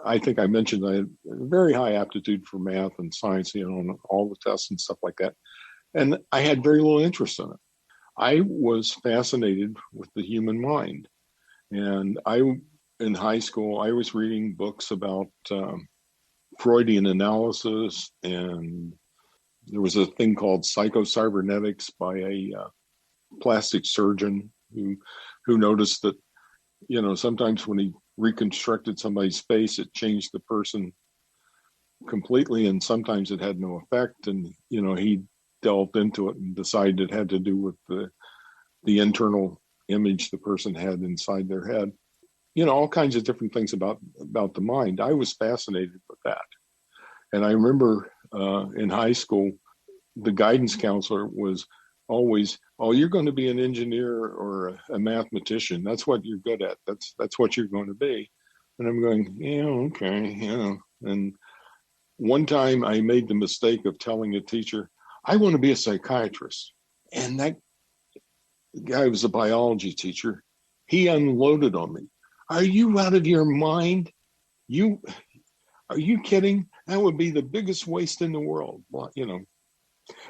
I think I mentioned I had a very high aptitude for math and science, on all the tests and stuff like that. And I had very little interest in it. I was fascinated with the human mind. And in high school, I was reading books about Freudian analysis, and there was a thing called psychocybernetics by a plastic surgeon who noticed that, sometimes when he reconstructed somebody's face, it changed the person completely, and sometimes it had no effect. And, he delved into it and decided it had to do with the internal image the person had inside their head. All kinds of different things about the mind. I was fascinated with that. And I remember in high school, the guidance counselor was always, oh, you're going to be an engineer or a mathematician. That's what you're good at. That's what you're going to be. And I'm going, yeah, okay, And one time I made the mistake of telling a teacher, I want to be a psychiatrist. And that guy was a biology teacher. He unloaded on me. Are you out of your mind? Are you kidding? That would be the biggest waste in the world. Well,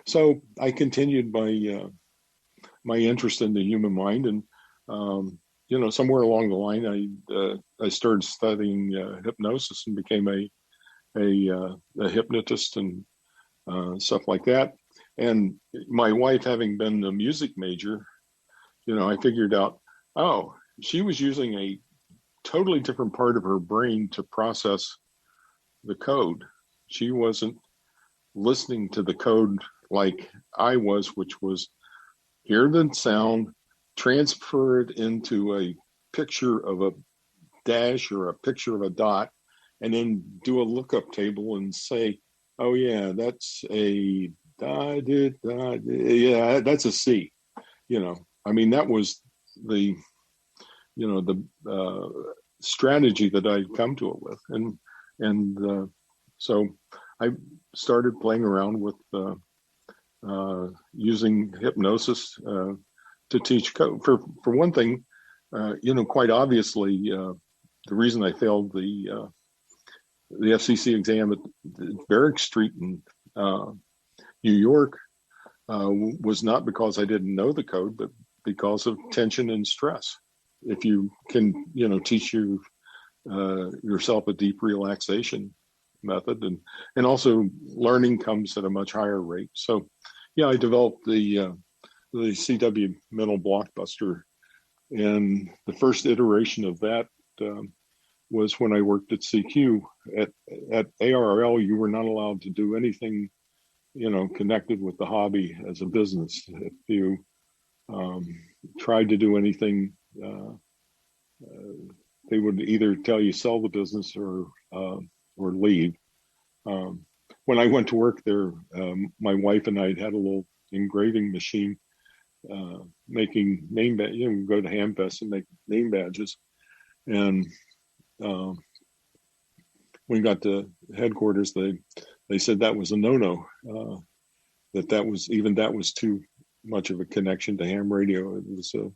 So I continued my interest in the human mind, and somewhere along the line, I started studying hypnosis and became a hypnotist and stuff like that. And my wife, having been a music major, I figured out, oh, she was using a totally different part of her brain to process the code. She wasn't listening to the code like I was, which was hear the sound, transfer it into a picture of a dash or a picture of a dot, and then do a lookup table and say, oh yeah, that's a Yeah, that's a C. I mean, that was the strategy that I'd come to it with, and so I started playing around with using hypnosis to teach code. For one thing, quite obviously, the reason I failed the FCC exam at Barrack Street in New York was not because I didn't know the code, but because of tension and stress. If you can, teach yourself a deep relaxation method, and also learning comes at a much higher rate. So, yeah, I developed the CW mental blockbuster, and the first iteration of that was when I worked at CQ. At ARRL, you were not allowed to do anything, connected with the hobby as a business. If you tried to do anything, they would either tell you sell the business or leave. When I went to work there, my wife and I had a little engraving machine making name badges. Go to Hamfest and make name badges. And when we got to headquarters, they said that was a no-no. That was too much of a connection to ham radio. It was a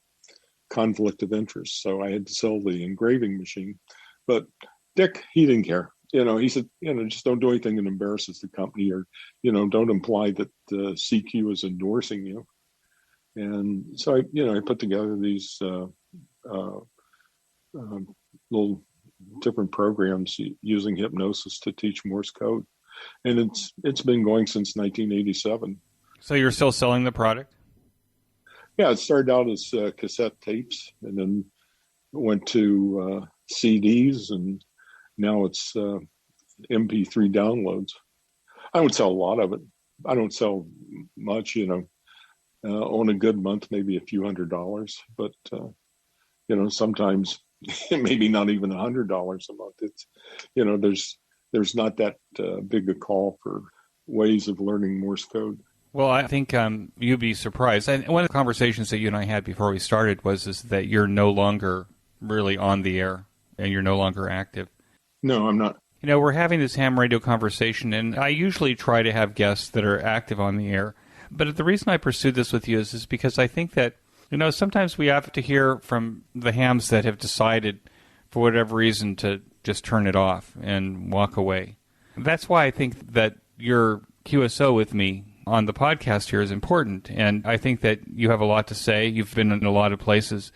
conflict of interest. So I had to sell the engraving machine. But Dick, he didn't care. He said, just don't do anything that embarrasses the company, or, don't imply that CQ is endorsing you. And so I put together these little different programs using hypnosis to teach Morse code. And it's been going since 1987. So you're still selling the product? Yeah, it started out as cassette tapes, and then went to CDs, and now it's MP3 downloads. I don't sell a lot of it. I don't sell much, on a good month, maybe a few $100s, but sometimes maybe not even $100 a month. It's, there's not that big a call for ways of learning Morse code. Well, I think you'd be surprised. And one of the conversations that you and I had before we started is that you're no longer really on the air and you're no longer active. No, I'm not. We're having this ham radio conversation, and I usually try to have guests that are active on the air. But the reason I pursued this with you is because I think that, sometimes we have to hear from the hams that have decided, for whatever reason, to just turn it off and walk away. That's why I think that your QSO with me on the podcast here is important. And I think that you have a lot to say. You've been in a lot of places.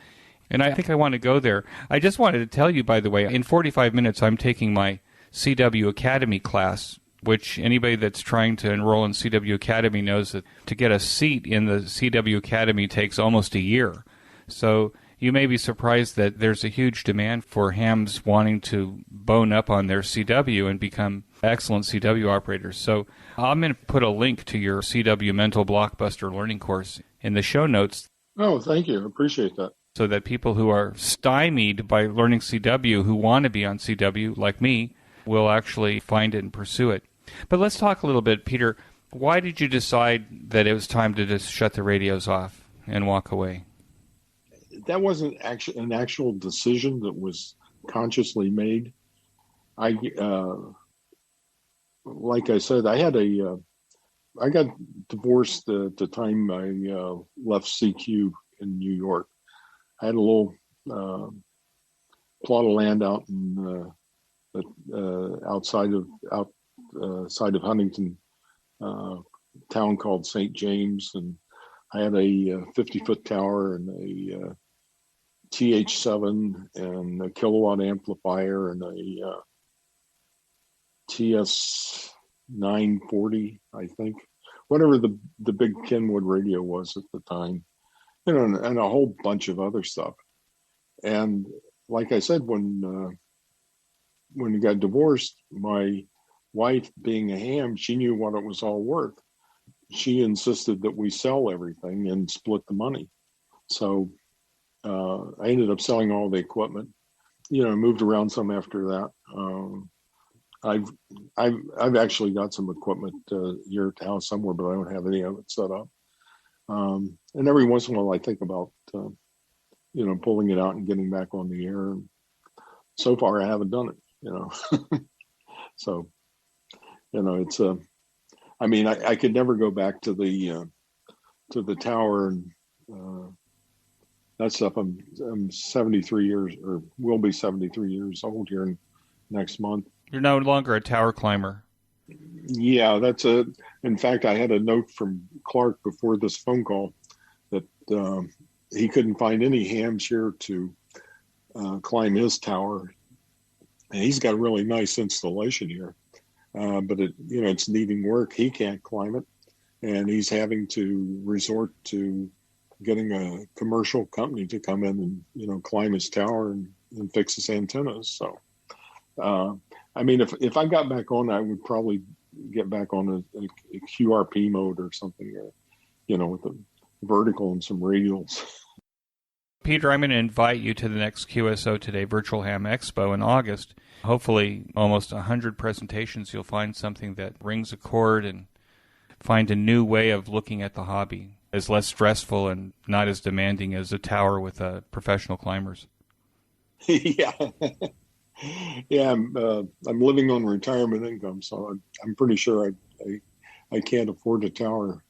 And I think I want to go there. I just wanted to tell you, by the way, in 45 minutes, I'm taking my CW Academy class, which anybody that's trying to enroll in CW Academy knows that to get a seat in the CW Academy takes almost a year. So you may be surprised that there's a huge demand for hams wanting to bone up on their CW and become excellent CW operators. So I'm going to put a link to your CW Mental Blockbuster learning course in the show notes. Oh, thank you. I appreciate that. So that people who are stymied by learning CW, who want to be on CW, like me, will actually find it and pursue it. But let's talk a little bit, Peter. Why did you decide that it was time to just shut the radios off and walk away? That wasn't an actual decision that was consciously made. Like I said, I got divorced at the time I left CQ in New York. I had a little plot of land out in outside of Huntington, town called St. James, and I had a 50-foot tower and a TH7 and a kilowatt amplifier and a TS-940, I think, whatever the big Kenwood radio was at the time, and a whole bunch of other stuff. And like I said, when we got divorced, my wife, being a ham, she knew what it was all worth. She insisted that we sell everything and split the money. So I ended up selling all the equipment. Moved around some after that. I've actually got some equipment here at the house somewhere, but I don't have any of it set up. And every once in a while, I think about pulling it out and getting back on the air. And so far, I haven't done it. So it's I could never go back to the tower and that stuff. I'm 73 years, or will be 73 years old here next month. You're no longer a tower climber. Yeah, in fact, I had a note from Clark before this phone call that he couldn't find any hams here to climb his tower. And he's got a really nice installation here, but it's needing work. He can't climb it, and he's having to resort to getting a commercial company to come in and climb his tower and fix his antennas. So. If I got back on, I would probably get back on a QRP mode or something, with a vertical and some radials. Peter, I'm going to invite you to the next QSO Today Virtual Ham Expo in August. Hopefully, almost 100 presentations, you'll find something that rings a chord and find a new way of looking at the hobby. It's less stressful and not as demanding as a tower with professional climbers. Yeah. Yeah, I'm living on retirement income, so I'm pretty sure I can't afford a tower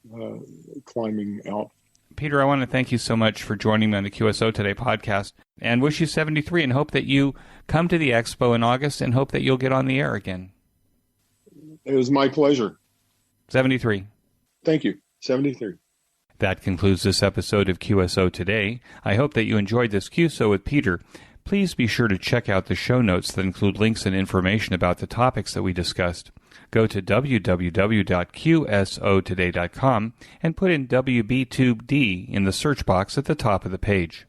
climbing out. Peter, I want to thank you so much for joining me on the QSO Today podcast, and wish you 73, and hope that you come to the expo in August, and hope that you'll get on the air again. It was my pleasure. 73. Thank you. 73. That concludes this episode of QSO Today. I hope that you enjoyed this QSO with Peter. Please be sure to check out the show notes that include links and information about the topics that we discussed. Go to www.qsotoday.com and put in WB2D in the search box at the top of the page.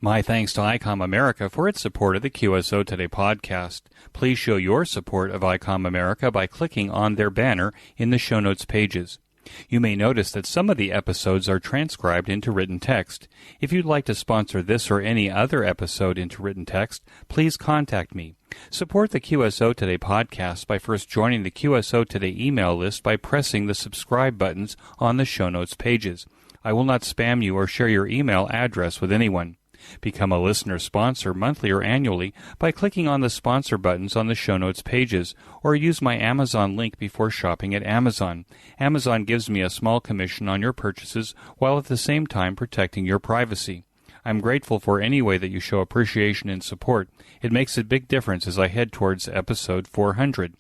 My thanks to Icom America for its support of the QSO Today podcast. Please show your support of Icom America by clicking on their banner in the show notes pages. You may notice that some of the episodes are transcribed into written text. If you'd like to sponsor this or any other episode into written text, please contact me. Support the QSO Today podcast by first joining the QSO Today email list by pressing the subscribe buttons on the show notes pages. I will not spam you or share your email address with anyone. Become a listener sponsor monthly or annually by clicking on the sponsor buttons on the show notes pages, or use my Amazon link before shopping at Amazon. Amazon gives me a small commission on your purchases while at the same time protecting your privacy. I'm grateful for any way that you show appreciation and support. It makes a big difference as I head towards episode 400.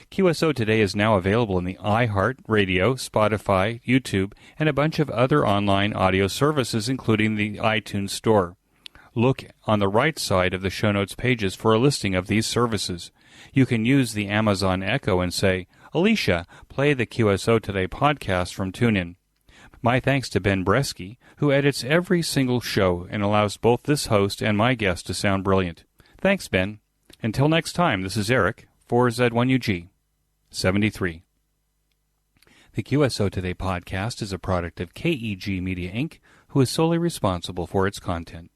QSO Today is now available in the iHeart, Radio, Spotify, YouTube, and a bunch of other online audio services, including the iTunes Store. Look on the right side of the show notes pages for a listing of these services. You can use the Amazon Echo and say, "Alicia, play the QSO Today podcast from TuneIn." My thanks to Ben Bresky, who edits every single show and allows both this host and my guest to sound brilliant. Thanks, Ben. Until next time, this is Eric, 4Z1UG, 73. The QSO Today podcast is a product of KEG Media Inc., who is solely responsible for its content.